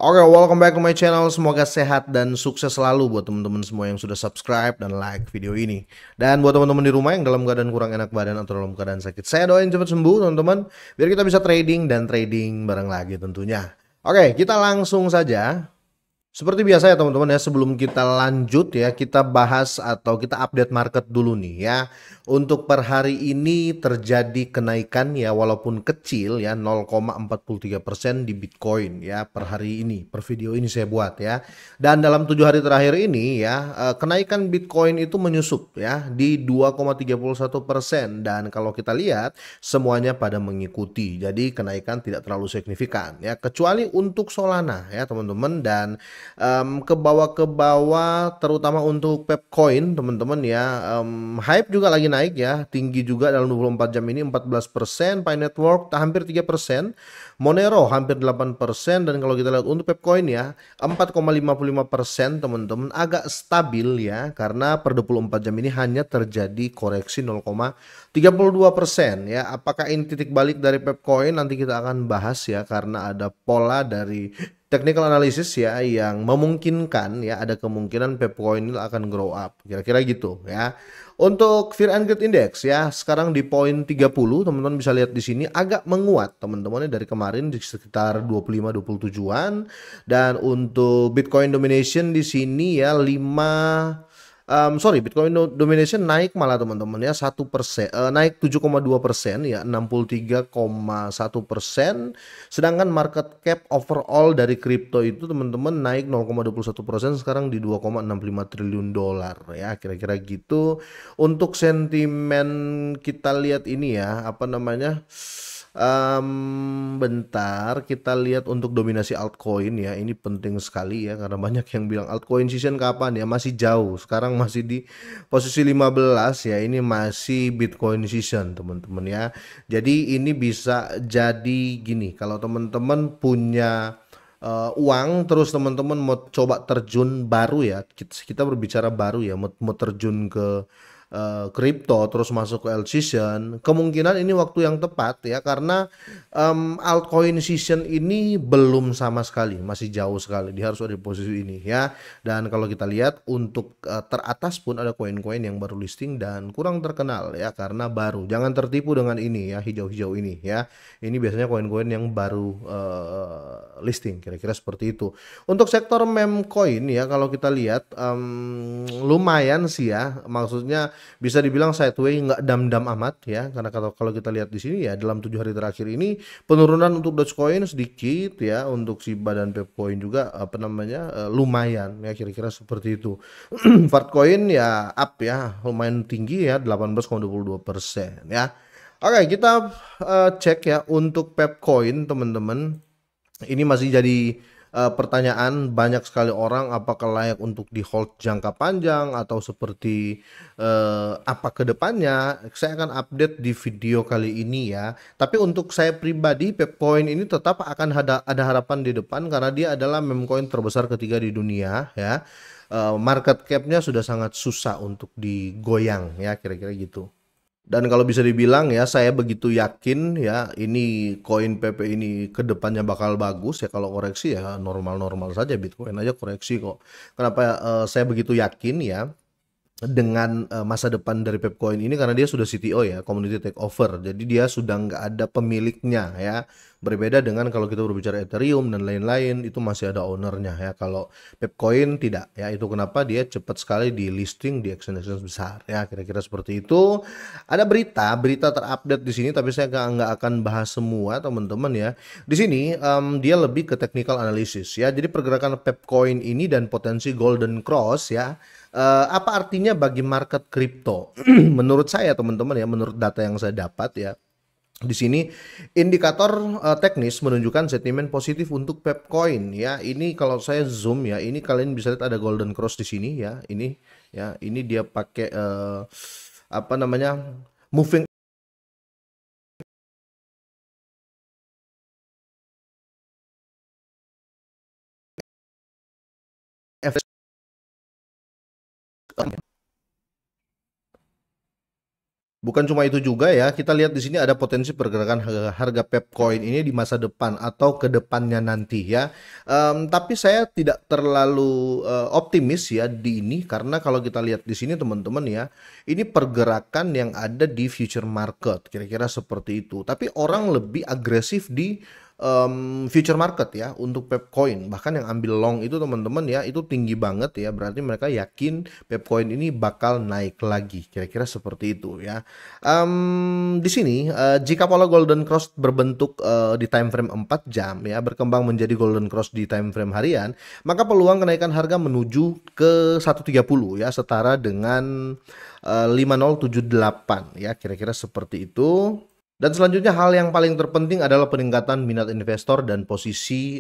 Oke, welcome back to my channel. Semoga sehat dan sukses selalu buat teman-teman semua yang sudah subscribe dan like video ini. Dan buat teman-teman di rumah yang dalam keadaan kurang enak badan atau dalam keadaan sakit, saya doain cepat sembuh teman-teman, biar kita bisa trading dan trading bareng lagi tentunya. Oke, kita langsung saja. Seperti biasa ya teman-teman ya, sebelum kita lanjut ya, kita bahas atau kita update market dulu nih ya. Untuk per hari ini terjadi kenaikan ya, walaupun kecil ya, 0,43% di Bitcoin ya per hari ini, per video ini saya buat ya. Dan dalam 7 hari terakhir ini ya, kenaikan Bitcoin itu menyusup ya di 2,31%, dan kalau kita lihat semuanya pada mengikuti. Jadi kenaikan tidak terlalu signifikan ya, kecuali untuk Solana ya teman-teman. Dan ke bawah terutama untuk Pepcoin teman-teman ya. Hype juga lagi naik ya, tinggi juga dalam 24 jam ini 14%, Pi Network hampir 3%, Monero hampir 8%, dan kalau kita lihat untuk Pepcoin ya 4,55% teman-teman, agak stabil ya karena per 24 jam ini hanya terjadi koreksi 0,32% ya. Apakah ini titik balik dari Pepcoin? Nanti kita akan bahas ya, karena ada pola dari technical analysis ya yang memungkinkan ya, ada kemungkinan Pepcoin akan grow up kira-kira gitu ya. Untuk Fear and Greed Index ya sekarang di poin 30, teman-teman bisa lihat di sini agak menguat teman-teman dari kemarin di sekitar 25-27-an. Dan untuk Bitcoin domination di sini ya 5 Bitcoin domination naik malah teman-teman ya 1%, naik 7,2% ya 63,1%. Sedangkan market cap overall dari kripto itu teman-teman naik 0,21%, sekarang di 2,65 triliun dolar ya kira-kira gitu. Untuk sentimen kita lihat ini ya, apa namanya? Bentar kita lihat untuk dominasi altcoin ya, ini penting sekali ya karena banyak yang bilang altcoin season kapan ya, masih jauh, sekarang masih di posisi 15 ya, ini masih Bitcoin season teman-teman ya. Jadi ini bisa jadi gini, kalau teman-teman punya uang terus teman-teman mau coba terjun baru ya, kita berbicara baru ya, mau terjun ke kripto terus masuk ke alt season, kemungkinan ini waktu yang tepat ya, karena altcoin season ini belum sama sekali, masih jauh sekali, dia harus ada di posisi ini ya. Dan kalau kita lihat untuk teratas pun ada koin-koin yang baru listing dan kurang terkenal ya karena baru. Jangan tertipu dengan ini ya, hijau-hijau ini ya, ini biasanya koin-koin yang baru listing, kira-kira seperti itu. Untuk sektor meme coin ya, kalau kita lihat lumayan sih ya, maksudnya bisa dibilang sideway, nggak dam-dam amat ya, karena kalau kita lihat di sini ya dalam 7 hari terakhir ini penurunan untuk Dogecoin sedikit ya, untuk si badan Pepcoin juga apa namanya lumayan ya, kira-kira seperti itu. Fartcoin ya up ya, lumayan tinggi ya 18,22% ya. Oke, kita cek ya untuk Pepcoin teman-teman. Ini masih jadi pertanyaan banyak sekali orang, apakah layak untuk di hold jangka panjang atau seperti apa ke depannya. Saya akan update di video kali ini ya. Tapi untuk saya pribadi, Pepcoin ini tetap akan ada harapan di depan karena dia adalah meme coin terbesar ketiga di dunia ya. Market capnya sudah sangat susah untuk digoyang ya, kira-kira gitu. Dan kalau bisa dibilang ya, saya begitu yakin ya, ini koin PP ini ke depannya bakal bagus ya. Kalau koreksi ya normal-normal saja, Bitcoin aja koreksi kok. Kenapa saya begitu yakin ya dengan masa depan dari Pepcoin ini? Karena dia sudah CTO ya, community takeover. Jadi dia sudah nggak ada pemiliknya ya. Berbeda dengan kalau kita berbicara Ethereum dan lain-lain, itu masih ada ownernya ya. Kalau Pepcoin tidak ya, itu kenapa dia cepat sekali di listing di exchange besar ya, kira-kira seperti itu. Ada berita terupdate di sini, tapi saya nggak akan bahas semua teman-teman ya. Di sini dia lebih ke technical analysis ya. Jadi pergerakan Pepcoin ini dan potensi golden cross ya. Apa artinya bagi market kripto? Menurut saya teman-teman ya, menurut data yang saya dapat ya, di sini indikator teknis menunjukkan sentimen positif untuk Pepcoin ya. Ini kalau saya zoom ya, ini kalian bisa lihat ada golden cross di sini ya. Ini ya, ini dia pakai apa namanya? Moving average. Bukan cuma itu juga ya, kita lihat di sini ada potensi pergerakan harga Pepcoin ini di masa depan atau ke depannya nanti ya. Tapi saya tidak terlalu optimis ya di ini karena kalau kita lihat di sini teman-teman ya, ini pergerakan yang ada di future market kira-kira seperti itu. Tapi orang lebih agresif di future market ya untuk Pepcoin. Bahkan yang ambil long itu teman-teman ya, itu tinggi banget ya. Berarti mereka yakin Pepcoin ini bakal naik lagi. Kira-kira seperti itu ya. Di sini jika pola golden cross berbentuk di time frame 4 jam ya berkembang menjadi golden cross di time frame harian, maka peluang kenaikan harga menuju ke 130 ya setara dengan 5078 ya kira-kira seperti itu. Dan selanjutnya hal yang paling terpenting adalah peningkatan minat investor dan posisi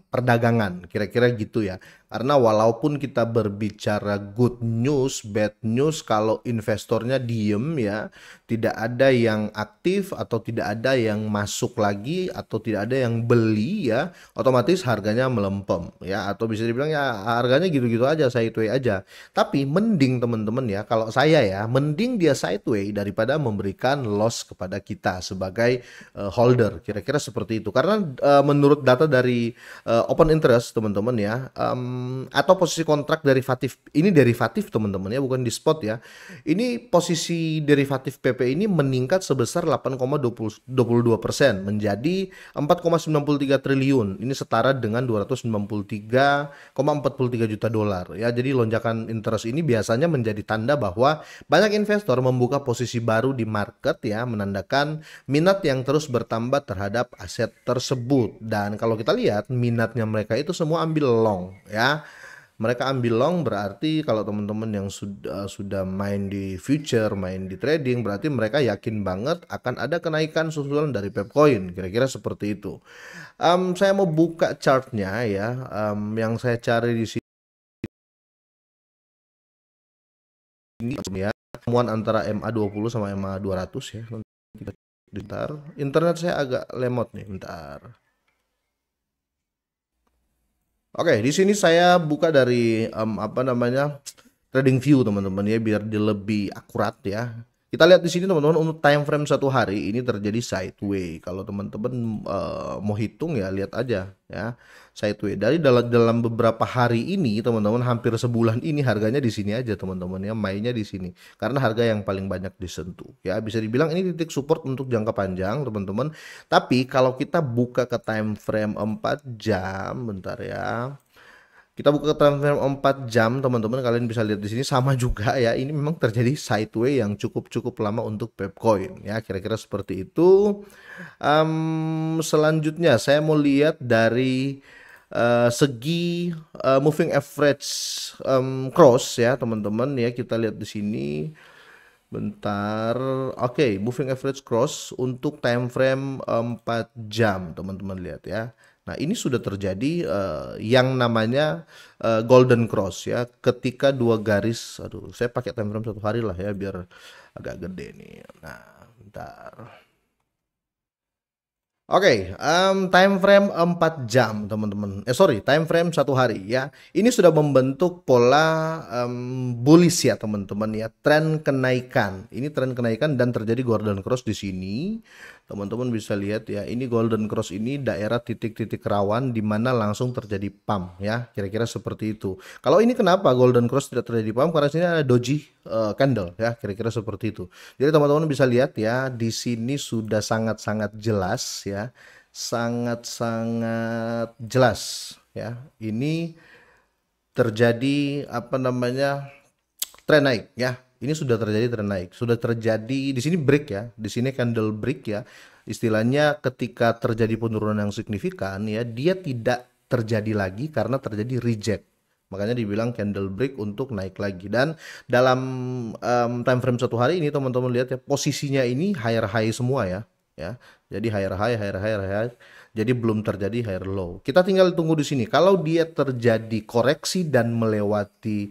perdagangan, kira-kira gitu ya. Karena walaupun kita berbicara good news, bad news, kalau investornya diem ya, tidak ada yang aktif atau tidak ada yang masuk lagi atau tidak ada yang beli ya, otomatis harganya melempem ya. Atau bisa dibilang ya harganya gitu-gitu aja, sideways aja. Tapi mending teman-teman ya, kalau saya ya, mending dia sideways daripada memberikan loss kepada kita sebagai holder, kira-kira seperti itu. Karena menurut data dari open interest teman-teman ya, atau posisi kontrak derivatif, ini derivatif teman-teman ya, bukan di spot ya. Ini posisi derivatif PP ini meningkat sebesar 8,22% menjadi 4,93 triliun. Ini setara dengan 293,43 juta dolar ya. Jadi lonjakan interest ini biasanya menjadi tanda bahwa banyak investor membuka posisi baru di market ya, menandakan minat yang terus bertambah terhadap aset tersebut. Dan kalau kita lihat minatnya mereka itu semua ambil long ya. Mereka ambil long berarti kalau teman-teman yang sudah main di future, main di trading, berarti mereka yakin banget akan ada kenaikan susulan dari Pepcoin, kira-kira seperti itu. Saya mau buka chartnya ya, yang saya cari di sini ya, temuan antara MA20 sama MA200 ya. Bentar, internet saya agak lemot nih, bentar. Oke, di sini saya buka dari apa namanya TradingView teman-teman ya biar dia lebih akurat ya. Kita lihat di sini teman-teman untuk time frame satu hari ini terjadi sideways. Kalau teman-teman mau hitung ya lihat aja ya sideways. Dari dalam beberapa hari ini teman-teman hampir sebulan ini harganya di sini aja teman-teman ya, mainnya di sini. Karena harga yang paling banyak disentuh ya. Bisa dibilang ini titik support untuk jangka panjang teman-teman. Tapi kalau kita buka ke time frame 4 jam bentar ya. Kita buka time frame 4 jam, teman-teman kalian bisa lihat di sini sama juga ya. Ini memang terjadi sideways yang cukup lama untuk Pepcoin ya, kira-kira seperti itu. Selanjutnya saya mau lihat dari segi moving average cross ya, teman-teman ya. Kita lihat di sini. Bentar. Oke, moving average cross untuk time frame 4 jam, teman-teman lihat ya. Nah, ini sudah terjadi yang namanya golden cross ya, ketika dua garis, aduh, saya pakai time frame satu hari lah ya biar agak gede nih. Nah, bentar. Oke, time frame 4 jam teman-teman. Sorry, time frame satu hari ya. Ini sudah membentuk pola bullish ya teman-teman ya. Tren kenaikan. Ini tren kenaikan dan terjadi golden cross di sini. Teman-teman bisa lihat ya. Ini golden cross ini daerah titik-titik rawan di mana langsung terjadi pump ya. Kira-kira seperti itu. Kalau ini kenapa golden cross tidak terjadi pump? Karena sini ada doji candle ya. Kira-kira seperti itu. Jadi teman-teman bisa lihat ya. Di sini sudah sangat-sangat jelas ya. Sangat-sangat jelas ya. Ini terjadi apa namanya tren naik ya. Ini sudah terjadi tren naik, sudah terjadi di sini break ya, di sini candle break ya. Istilahnya ketika terjadi penurunan yang signifikan ya, dia tidak terjadi lagi karena terjadi reject. Makanya dibilang candle break untuk naik lagi. Dan dalam time frame satu hari ini teman-teman lihat ya, posisinya ini higher high semua ya. Jadi higher high, higher high, higher high. Jadi belum terjadi higher low. Kita tinggal tunggu di sini. Kalau dia terjadi koreksi dan melewati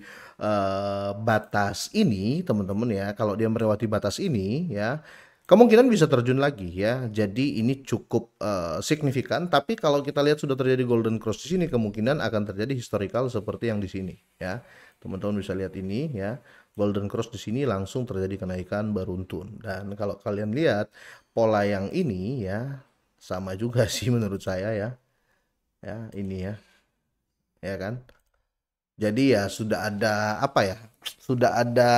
batas ini teman-teman ya, kalau dia melewati batas ini ya, Kemungkinan bisa terjun lagi ya. Jadi ini cukup signifikan. Tapi kalau kita lihat sudah terjadi golden cross di sini, kemungkinan akan terjadi historical seperti yang di sini ya. Teman-teman bisa lihat ini ya. Golden cross di sini langsung terjadi kenaikan beruntun. Dan kalau kalian lihat pola yang ini ya, sama juga sih menurut saya ya. Ya, ini ya. Ya kan? Jadi ya sudah ada apa ya? Sudah ada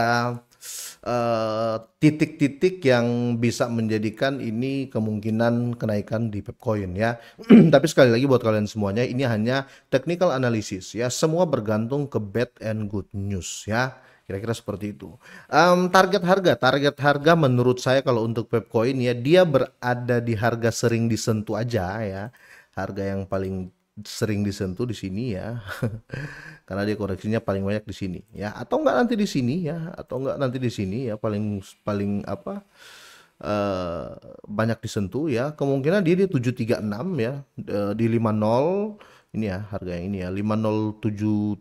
titik-titik yang bisa menjadikan ini kemungkinan kenaikan di Pepcoin ya. Tapi sekali lagi buat kalian semuanya ini hanya technical analysis ya. Semua bergantung ke bad and good news ya. Kira-kira seperti itu. Target harga menurut saya kalau untuk Pepcoin ya dia berada di harga sering disentuh aja ya. Harga yang paling sering disentuh di sini ya. Karena dia koreksinya paling banyak di sini ya, atau enggak nanti di sini ya, atau enggak nanti di sini ya, paling paling apa eh, banyak disentuh ya, kemungkinan dia di 736 ya, di 50 ini ya, harga yang ini ya 50736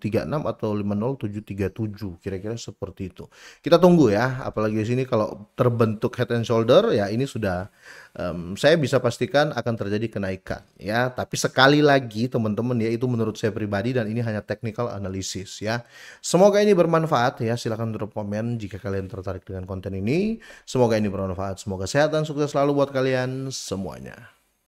atau 50737, kira-kira seperti itu. Kita tunggu ya, apalagi di sini kalau terbentuk head and shoulder ya ini sudah saya bisa pastikan akan terjadi kenaikan ya. Tapi sekali lagi teman-teman ya, itu menurut saya pribadi dan ini hanya technical analysis ya. Semoga ini bermanfaat ya. Silahkan drop komen jika kalian tertarik dengan konten ini. Semoga ini bermanfaat. Semoga sehat dan sukses selalu buat kalian semuanya.